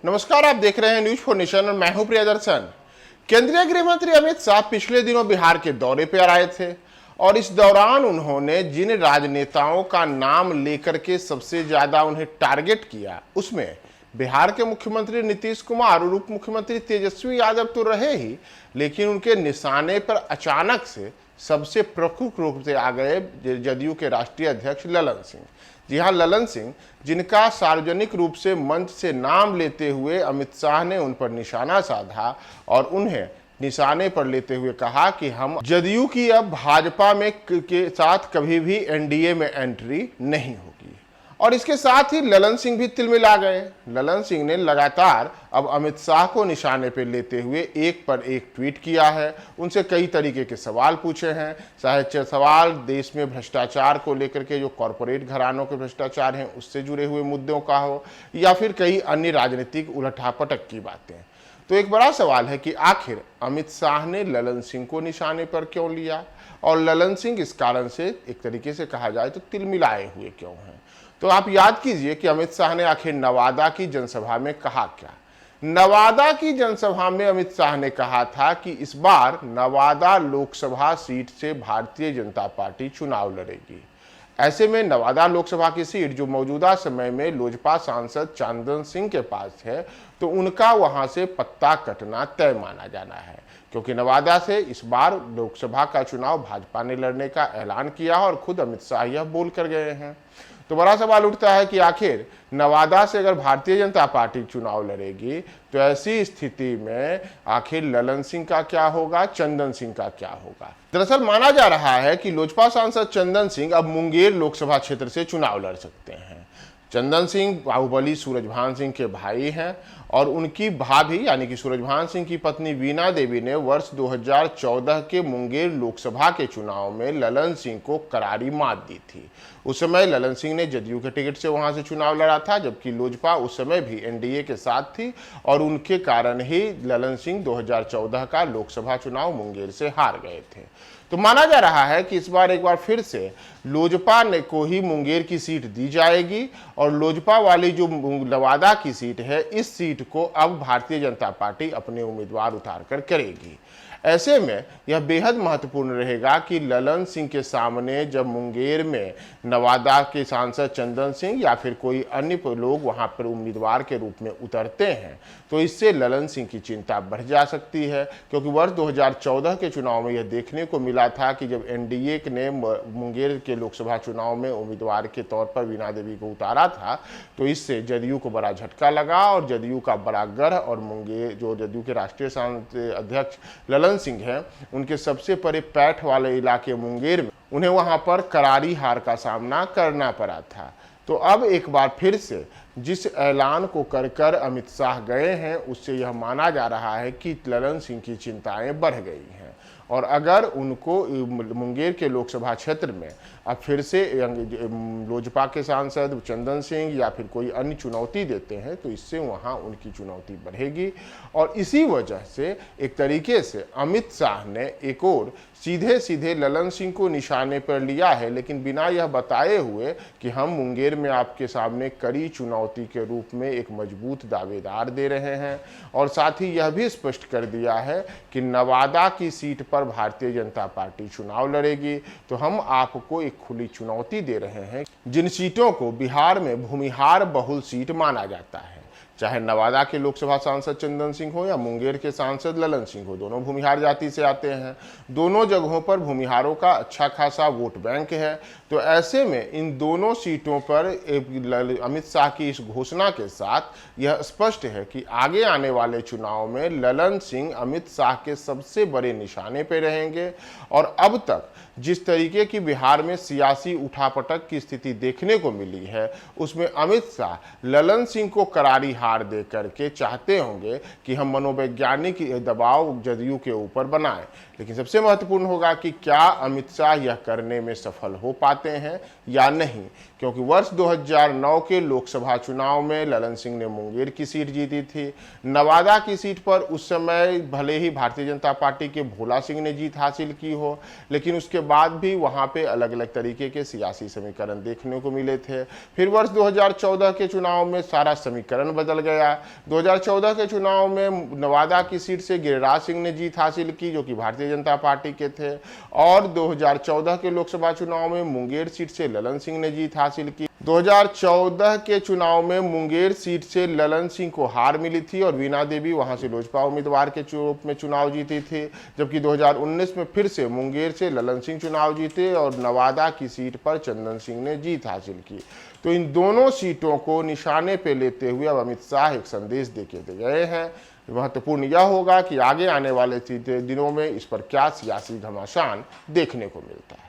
नमस्कार, आप देख रहे हैं न्यूज फॉर नेशन और मैं हूं प्रियदर्शन। केंद्रीय गृह मंत्री अमित शाह पिछले दिनों बिहार के दौरे पर आए थे और इस दौरान उन्होंने जिन राजनेताओं का नाम लेकर के सबसे ज्यादा उन्हें टारगेट किया, उसमें बिहार के मुख्यमंत्री नीतीश कुमार और उप मुख्यमंत्री तेजस्वी यादव तो रहे ही, लेकिन उनके निशाने पर अचानक से सबसे प्रमुख रूप से आ गए जदयू के राष्ट्रीय अध्यक्ष ललन सिंह। जी हां, ललन सिंह, जिनका सार्वजनिक रूप से मंच से नाम लेते हुए अमित शाह ने उन पर निशाना साधा और उन्हें निशाने पर लेते हुए कहा कि हम जदयू की अब भाजपा में के साथ कभी भी एनडीए में एंट्री नहीं होगी। और इसके साथ ही ललन सिंह भी तिलमिला गए। ललन सिंह ने लगातार अब अमित शाह को निशाने पर लेते हुए एक पर एक ट्वीट किया है, उनसे कई तरीके के सवाल पूछे हैं, चाहे सवाल देश में भ्रष्टाचार को लेकर के, जो कॉरपोरेट घरानों के भ्रष्टाचार हैं उससे जुड़े हुए मुद्दों का हो, या फिर कई अन्य राजनीतिक उलटापटक की बातें। तो एक बड़ा सवाल है कि आखिर अमित शाह ने ललन सिंह को निशाने पर क्यों लिया और ललन सिंह इस कारण से एक तरीके से कहा जाए तो तिलमिलाए हुए क्यों हैं। तो आप याद कीजिए कि अमित शाह ने आखिर नवादा की जनसभा में कहा क्या। नवादा की जनसभा में अमित शाह ने कहा था कि इस बार नवादा लोकसभा सीट से भारतीय जनता पार्टी चुनाव लड़ेगी। ऐसे में नवादा लोकसभा की सीट जो मौजूदा समय में लोजपा सांसद चंदन सिंह के पास है, तो उनका वहां से पत्ता कटना तय माना जाना है, क्योंकि नवादा से इस बार लोकसभा का चुनाव भाजपा ने लड़ने का ऐलान किया और खुद अमित शाह यह बोल कर गए हैं। तो बड़ा सवाल उठता है कि आखिर नवादा से अगर भारतीय जनता पार्टी चुनाव लड़ेगी तो ऐसी स्थिति में आखिर ललन सिंह का क्या होगा, चंदन सिंह का क्या होगा। दरअसल माना जा रहा है कि लोजपा सांसद चंदन सिंह अब मुंगेर लोकसभा क्षेत्र से चुनाव लड़ सकते हैं। चंदन सिंह बाहुबली सूरजभान सिंह के भाई हैं और उनकी भाभी यानी कि सूरजभान सिंह की पत्नी वीणा देवी ने वर्ष 2014 के मुंगेर लोकसभा के चुनाव में ललन सिंह को करारी मात दी थी। उस समय ललन सिंह ने जदयू के टिकट से वहां से चुनाव लड़ा था, जबकि लोजपा उस समय भी एनडीए के साथ थी और उनके कारण ही ललन सिंह 2014 का लोकसभा चुनाव मुंगेर से हार गए थे। तो माना जा रहा है कि इस बार एक बार फिर से लोजपा ने को ही मुंगेर की सीट दी जाएगी और लोजपा वाली जो नवादा की सीट है, इस सीट को अब भारतीय जनता पार्टी अपने उम्मीदवार उतार कर करेगी। ऐसे में यह बेहद महत्वपूर्ण रहेगा कि ललन सिंह के सामने जब मुंगेर में नवादा के सांसद चंदन सिंह या फिर कोई अन्य लोग वहां पर उम्मीदवार के रूप में उतरते हैं, तो इससे ललन सिंह की चिंता बढ़ जा सकती है, क्योंकि वर्ष 2014 के चुनाव में यह देखने को मिला था कि जब एनडीए ने मुंगेर के लोकसभा चुनाव में उम्मीदवार के तौर पर वीणा देवी को उतारा था, तो इससे जदयू को बड़ा झटका लगा और जदयू का बड़ा गढ़ और मुंगेर जो जदयू के राष्ट्रीय अध्यक्ष ललन सिंह है, उनके सबसे बड़े पैठ वाले इलाके मुंगेर में उन्हें वहां पर करारी हार का सामना करना पड़ा था। तो अब एक बार फिर से जिस ऐलान को कर अमित शाह गए हैं, उससे यह माना जा रहा है कि ललन सिंह की चिंताएं बढ़ गई हैं और अगर उनको मुंगेर के लोकसभा क्षेत्र में अब फिर से लोजपा के सांसद चंदन सिंह या फिर कोई अन्य चुनौती देते हैं, तो इससे वहां उनकी चुनौती बढ़ेगी। और इसी वजह से एक तरीके से अमित शाह ने एक और सीधे सीधे ललन सिंह को निशाने पर लिया है, लेकिन बिना यह बताए हुए कि हम मुंगेर में आपके सामने कड़ी चुनौती के रूप में एक मजबूत दावेदार दे रहे हैं। और साथ ही यह भी स्पष्ट कर दिया है कि नवादा की सीट पर भारतीय जनता पार्टी चुनाव लड़ेगी, तो हम आपको एक खुली चुनौती दे रहे हैं। जिन सीटों को बिहार में भूमिहार बहुल सीट माना जाता है, चाहे नवादा के लोकसभा सांसद चंदन सिंह हो या मुंगेर के सांसद ललन सिंह हो, दोनों भूमिहार जाति से आते हैं। दोनों जगहों पर भूमिहारों का अच्छा खासा वोट बैंक है। तो ऐसे में इन दोनों सीटों पर अमित शाह की इस घोषणा के साथ यह स्पष्ट है कि आगे आने वाले चुनाव में ललन सिंह अमित शाह के सबसे बड़े निशाने पर रहेंगे। और अब तक जिस तरीके की बिहार में सियासी उठापटक की स्थिति देखने को मिली है, उसमें अमित शाह ललन सिंह को करारी हार दे करके चाहते होंगे कि हम मनोवैज्ञानिक दबाव जदयू के ऊपर बनाएं। लेकिन सबसे महत्वपूर्ण होगा कि क्या अमित शाह यह करने में सफल हो पाते हैं या नहीं, क्योंकि वर्ष 2009 के लोकसभा चुनाव में ललन सिंह ने मुंगेर की सीट जीती थी। नवादा की सीट पर उस समय भले ही भारतीय जनता पार्टी के भोला सिंह ने जीत हासिल की हो, लेकिन उसके बाद भी वहां पे अलग अलग तरीके के सियासी समीकरण देखने को मिले थे। फिर वर्ष 2014 के चुनाव में सारा समीकरण बदल बदल गया। 2014 के चुनाव में नवादा की सीट से गिरिराज सिंह ने जीत हासिल की, जो कि भारतीय जनता पार्टी के थे, और 2014 के लोकसभा चुनाव में मुंगेर सीट से ललन सिंह ने जीत हासिल की। 2014 के चुनाव में मुंगेर सीट से ललन सिंह को हार मिली थी और वीणा देवी वहां से लोजपा उम्मीदवार के रूप में चुनाव जीती थी, जबकि 2019 में फिर से मुंगेर से ललन सिंह चुनाव जीते और नवादा की सीट पर चंदन सिंह ने जीत हासिल की। तो इन दोनों सीटों को निशाने पे लेते हुए अब अमित शाह एक संदेश देके दे गए हैं। महत्वपूर्ण यह होगा कि आगे आने वाले दिनों में इस पर क्या सियासी घमासान देखने को मिलता है।